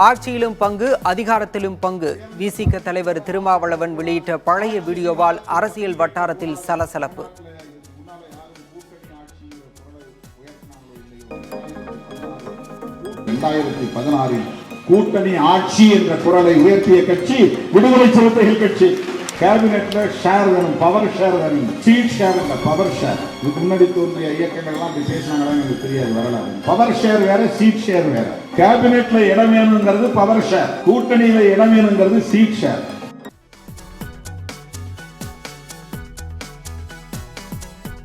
ஆட்சியிலும் பங்கு, அதிகாரத்திலும் பங்கு. விசிக தலைவர் திருமாவளவன் வெளியிட்ட பழைய வீடியோவால் அரசியல் வட்டாரத்தில் சலசலப்பு. கூட்டணி ஆட்சி என்ற குரலை உயர்த்திய கட்சி விடுதலை சிறுத்தைகள் கட்சி. கேபினெட்ல ஷேர் வேணும், பவர் ஷேர் வேணும், சீட் ஷேர் இல்ல பவர் ஷேர். இதுக்கு முன்னாடி தோன்றிய இயக்கங்கள் எல்லாம் அப்படி பேசினாங்களா எனக்கு தெரியாது, வரலாறு. பவர் ஷேர் வேற, சீட் ஷேர் வேற. கேபினெட்ல இடம் வேணுங்கிறது பவர் ஷேர், கூட்டணியில இடம் வேணுங்கிறது சீட் ஷேர்.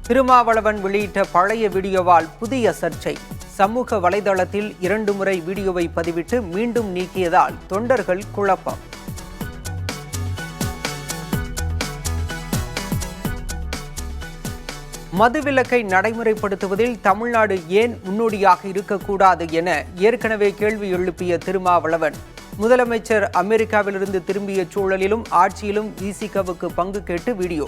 திருமாவளவன் வெளியிட்ட பழைய வீடியோவால் புதிய சர்ச்சை. சமூக வலைதளத்தில் 2 முறை வீடியோவை பதிவிட்டு மீண்டும் நீக்கியதால் தொண்டர்கள் குழப்பம். மதுவிலக்கை நடைமுறைப்படுத்துவதில் தமிழ்நாடு ஏன் முன்னோடியாக இருக்கக்கூடாது என ஏற்கனவே கேள்வி எழுப்பிய திருமாவளவன், முதலமைச்சர் அமெரிக்காவிலிருந்து திரும்பிய சூழலிலும் ஆட்சியிலும் விசிகவுக்கு பங்கு கேட்டு வீடியோ.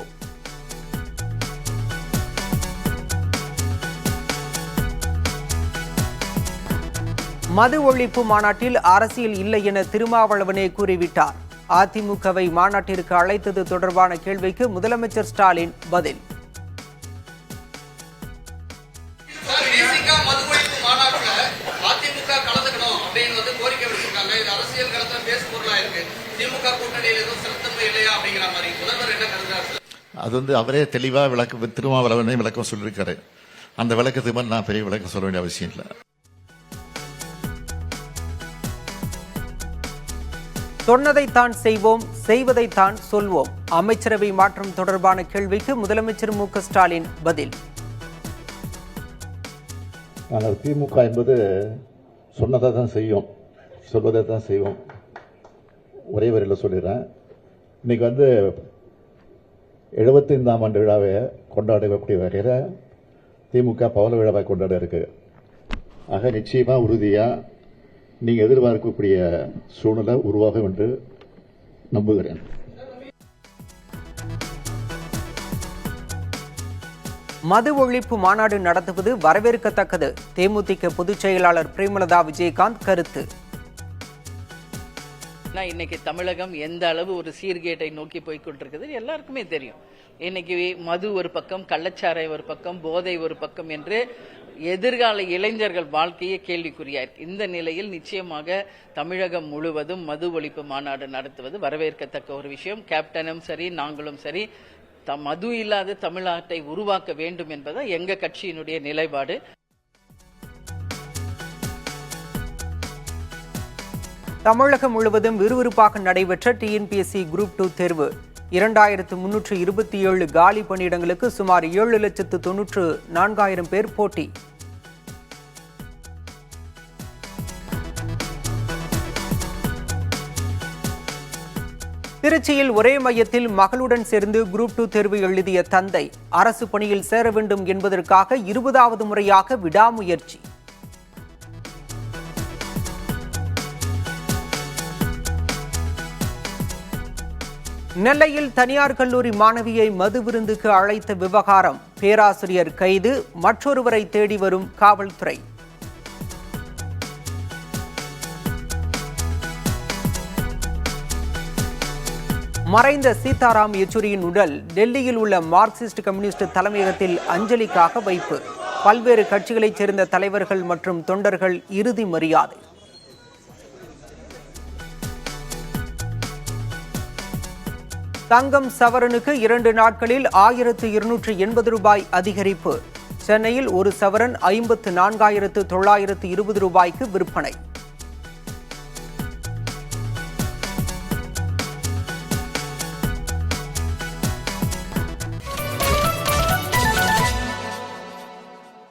மது ஒழிப்பு மாநாட்டில் அரசியல் இல்லை என திருமாவளவனே கூறிவிட்டார். அதிமுகவை மாநாட்டிற்கு அழைத்தது தொடர்பான கேள்விக்கு முதலமைச்சர் ஸ்டாலின் பதில். அது அவரே தெளிவா திருமாவளவனே விளக்கம் சொல்லியிருக்காரு. அந்த விளக்கத்துக்கு மேல நான் பெரிய விளக்கம் சொல்ல வேண்டிய அவசியம் இல்லை. சொன்னதைத்தான் செய்வோம், செய்வதைத்தான் சொல்வோம். அமைச்சரவை மாற்றம் தொடர்பான கேள்விக்கு முதலமைச்சர் மு.க. ஸ்டாலின் பதில். நாங்கள் திமுக என்பது சொன்னதை தான் செய்யும், சொல்வதை தான் செய்வோம். ஒரே வரையில் சொல்லிடுறேன். இன்னைக்கு 75ஆம் ஆண்டு விழாவை கொண்டாடக்கூடிய வகையில் திமுக பவள விழாவை கொண்டாட இருக்கு. ஆக நிச்சயமா உறுதியா நீங்க எதிர்பார்க்கக்கூடிய சூழ்நிலை உருவாகும் என்று நம்புகிறேன். மது ஒழிப்பு மாநாடு நடத்துவது வரவேற்கத்தக்கது. தேமுதிக பொதுச் செயலாளர் பிரேமலதா விஜயகாந்த் கருத்து. இன்னைக்கு தமிழகம் எந்த அளவு ஒரு சீர்கேட்டை நோக்கி போய்கொண்டிருக்குது எல்லாருக்குமே தெரியும். இன்னைக்கு மது ஒரு பக்கம், கள்ளச்சாரை ஒரு பக்கம், போதை ஒரு பக்கம் என்று எதிர்கால இளைஞர்கள் வாழ்க்கையே கேள்விக்குறியாயிருக்கு. இந்த நிலையில் நிச்சயமாக தமிழகம் முழுவதும் மது ஒழிப்பு மாநாடு நடத்துவது வரவேற்கத்தக்க ஒரு விஷயம். கேப்டனும் சரி, நாங்களும் சரி, மது இல்லாத தமிழ்நாட்டை உருவாக்க வேண்டும் என்பது எங்க கட்சியினுடைய நிலைப்பாடு. தமிழகம் முழுவதும் விறுவிறுப்பாக நடைபெற்ற டிஎன்பிஎஸ்சி குரூப் 2 தேர்வு. 2327 காலி பணியிடங்களுக்கு சுமார் 7,94,000 பேர் போட்டி. திருச்சியில் ஒரே மையத்தில் மகளுடன் சேர்ந்து குரூப் 2 தேர்வு எழுதிய தந்தை அரசு பணியில் சேர வேண்டும் என்பதற்காக 20வது முறையாக விடாமுயற்சி. நெல்லையில் தனியார் கல்லூரி மாணவியை மது விருந்துக்கு அழைத்த விவகாரம். பேராசிரியர் கைது, மற்றொருவரை தேடி வரும் காவல்துறை. மறைந்த சீதாராம் யெச்சூரியின் உடல் டெல்லியில் உள்ள மார்க்சிஸ்ட் கம்யூனிஸ்ட் தலைமையகத்தில் அஞ்சலிக்காக வைப்பு. பல்வேறு கட்சிகளைச் சேர்ந்த தலைவர்கள் மற்றும் தொண்டர்கள் இறுதி மரியாதை. தங்கம் சவரனுக்கு 2 நாட்களில் 1280 ரூபாய் அதிகரிப்பு. சென்னையில் ஒரு சவரன் 54,920 ரூபாய்க்கு விற்பனை.